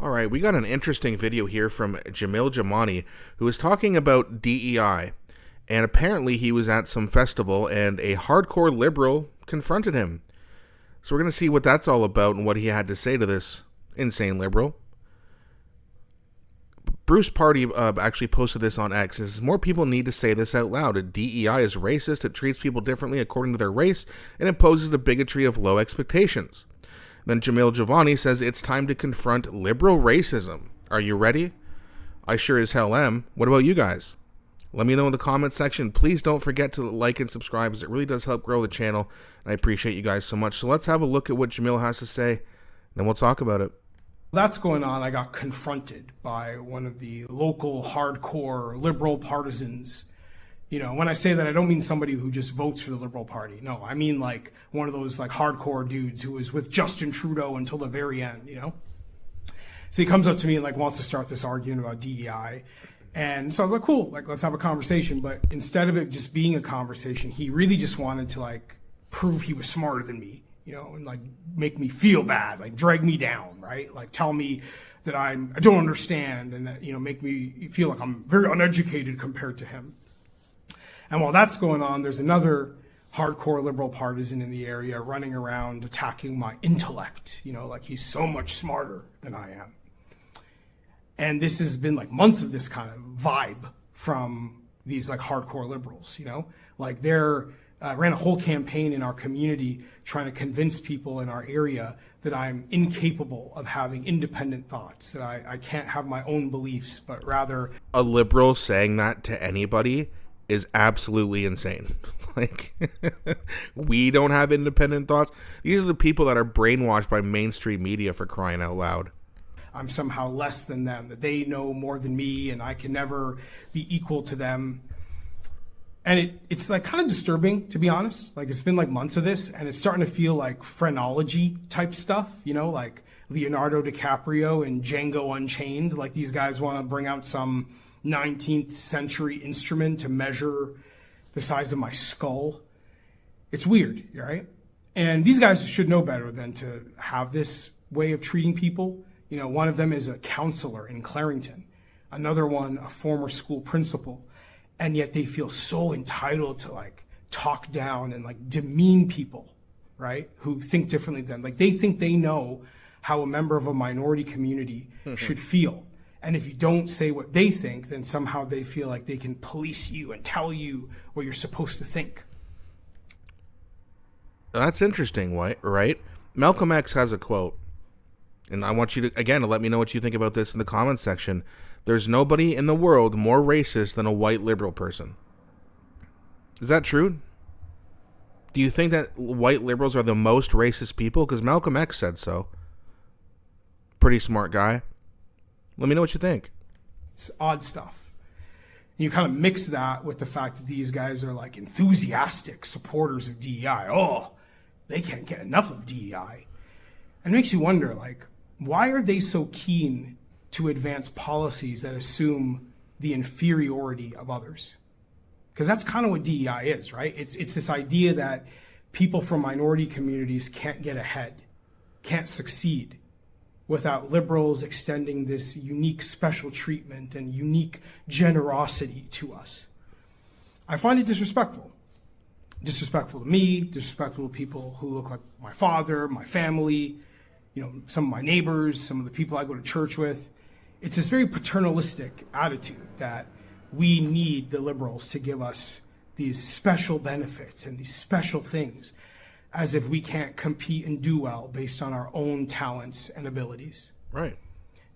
All right, we got an interesting video here from Jamil Jamani, who is talking about DEI. And apparently he was at some festival and a hardcore liberal confronted him. So we're going to see what that's all about and what he had to say to this insane liberal. Bruce Party actually posted this on X. It says, more people need to say this out loud. DEI is racist. It treats people differently according to their race and imposes the bigotry of low expectations. Then Jamil Javani says it's time to confront liberal racism. Are you ready? I sure as hell am. What about you guys? Let me know in the comment section. Please don't forget to like and subscribe, as it really does help grow the channel. I appreciate you guys so much. So let's have a look at what Jamil has to say, then we'll talk about it. That's going on. I got confronted by one of the local hardcore liberal partisans. You know, when I say that, I don't mean somebody who just votes for the Liberal Party. No, I mean like one of those like hardcore dudes who was with Justin Trudeau until the very end, you know? So he comes up to me and like wants to start this argument about DEI. And so I'm like, cool, like let's have a conversation. But instead of it just being a conversation, he really just wanted to like prove he was smarter than me, you know, and like make me feel bad, like drag me down, right? Like tell me that I don't understand and that, you know, make me feel like I'm very uneducated compared to him. And while that's going on, there's another hardcore liberal partisan in the area running around attacking my intellect, you know, like he's so much smarter than I am. And this has been like months of this kind of vibe from these like hardcore liberals, you know, like they're ran a whole campaign in our community trying to convince people in our area that I'm incapable of having independent thoughts, that I can't have my own beliefs, but rather... A liberal saying that to anybody is absolutely insane. Like, we don't have independent thoughts. These are the people that are brainwashed by mainstream media, for crying out loud. I'm somehow less than them, that they know more than me and I can never be equal to them. And it's like kind of disturbing, to be honest. Like it's been like months of this and it's starting to feel like phrenology type stuff, you know, like Leonardo DiCaprio and Django Unchained. Like these guys want to bring out some 19th century instrument to measure the size of my skull. It's weird, right? And these guys should know better than to have this way of treating people. You know, one of them is a counselor in Clarington, another one a former school principal, and yet they feel so entitled to like talk down and like demean people, right, who think differently than them. Like they think they know how a member of a minority community should feel. And if you don't say what they think, then somehow they feel like they can police you and tell you what you're supposed to think. That's interesting, right? Malcolm X has a quote, and I want you to, again, to let me know what you think about this in the comments section. There's nobody in the world more racist than a white liberal person. Is that true? Do you think that white liberals are the most racist people? Because Malcolm X said so. Pretty smart guy. Let me know what you think. It's odd stuff. You kind of mix that with the fact that these guys are like enthusiastic supporters of DEI. Oh, they can't get enough of DEI. And it makes you wonder, like, why are they so keen to advance policies that assume the inferiority of others? Because that's kind of what DEI is, right? It's this idea that people from minority communities can't get ahead, can't succeed, without liberals extending this unique special treatment and unique generosity to us. I find it disrespectful. Disrespectful to me, disrespectful to people who look like my father, my family, you know, some of my neighbors, some of the people I go to church with. It's this very paternalistic attitude that we need the liberals to give us these special benefits and these special things, as if we can't compete and do well based on our own talents and abilities. Right.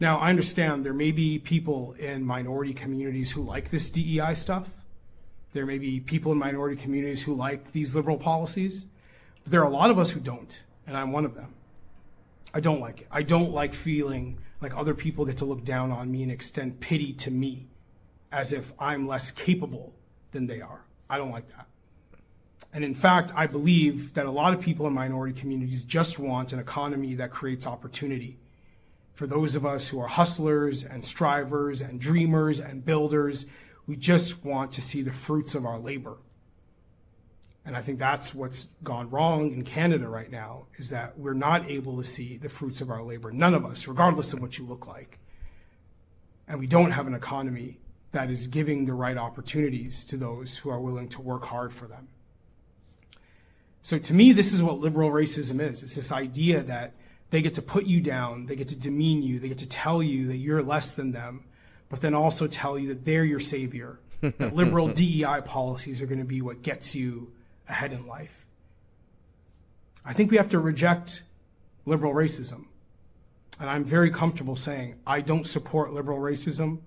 Now, I understand there may be people in minority communities who like this DEI stuff. There may be people in minority communities who like these liberal policies. But there are a lot of us who don't, and I'm one of them. I don't like it. I don't like feeling like other people get to look down on me and extend pity to me as if I'm less capable than they are. I don't like that. And in fact, I believe that a lot of people in minority communities just want an economy that creates opportunity. For those of us who are hustlers and strivers and dreamers and builders, we just want to see the fruits of our labor. And I think that's what's gone wrong in Canada right now, is that we're not able to see the fruits of our labor. None of us, regardless of what you look like. And we don't have an economy that is giving the right opportunities to those who are willing to work hard for them. So to me, this is what liberal racism is. It's this idea that they get to put you down, they get to demean you, they get to tell you that you're less than them, but then also tell you that they're your savior, that liberal DEI policies are going to be what gets you ahead in life. I think we have to reject liberal racism. And I'm very comfortable saying I don't support liberal racism.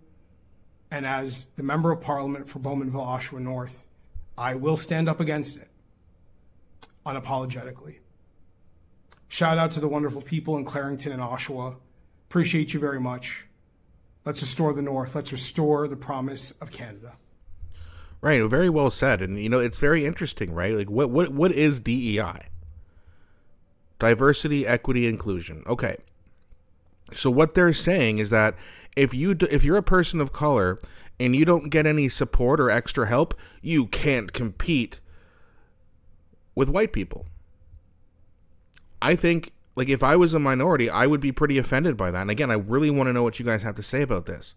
And as the member of parliament for Bowmanville, Oshawa North, I will stand up against it unapologetically. Shout out to the wonderful people in Clarington and Oshawa. Appreciate you very much. Let's restore the North. Let's restore the promise of Canada. Right, very well said. And, it's very interesting, right? Like, what is DEI? Diversity, equity, inclusion. Okay. So what they're saying is that if you're a person of color and you don't get any support or extra help, you can't compete with white people. I think, like, if I was a minority, I would be pretty offended by that. And again, I really want to know what you guys have to say about this.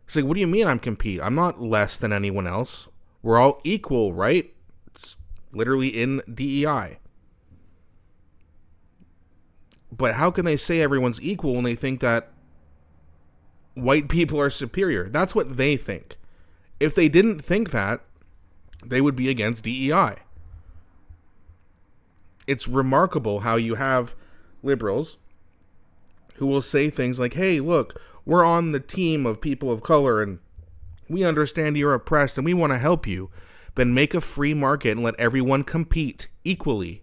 It's like, what do you mean I'm compete? I'm not less than anyone else. We're all equal, right? It's literally in DEI. But how can they say everyone's equal when they think that white people are superior? That's what they think. If they didn't think that, they would be against DEI. It's remarkable how you have liberals who will say things like, hey, look, we're on the team of people of color and we understand you're oppressed and we want to help you. Then make a free market and let everyone compete equally.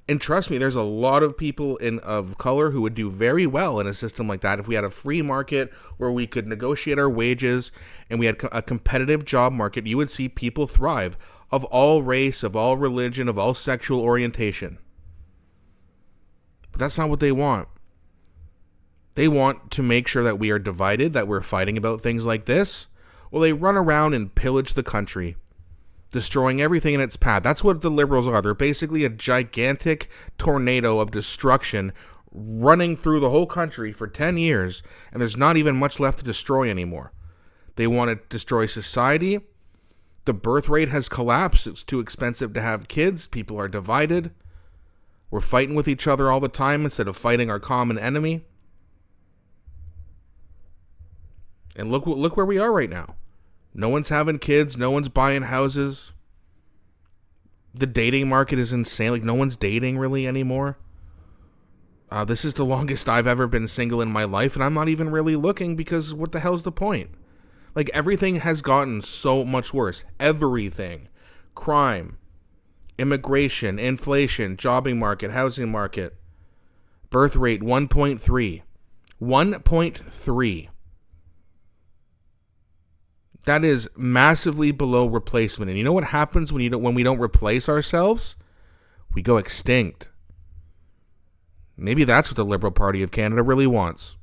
And trust me, there's a lot of people of color who would do very well in a system like that. If we had a free market where we could negotiate our wages and we had a competitive job market, you would see people thrive of all race, of all religion, of all sexual orientation. But that's not what they want. They want to make sure that we are divided, that we're fighting about things like this. Well, they run around and pillage the country, destroying everything in its path. That's what the liberals are. They're basically a gigantic tornado of destruction running through the whole country for 10 years, and there's not even much left to destroy anymore. They want to destroy society. The birth rate has collapsed. It's too expensive to have kids. People are divided. We're fighting with each other all the time instead of fighting our common enemy. And look where we are right now. No one's having kids. No one's buying houses. The dating market is insane. Like, no one's dating really anymore. This is the longest I've ever been single in my life, and I'm not even really looking because what the hell's the point? Like, everything has gotten so much worse. Everything. Crime, immigration, inflation, jobbing market, housing market. Birth rate 1.3. 1.3. That is massively below replacement. And you know what happens when we don't replace ourselves? We go extinct. Maybe that's what the Liberal Party of Canada really wants.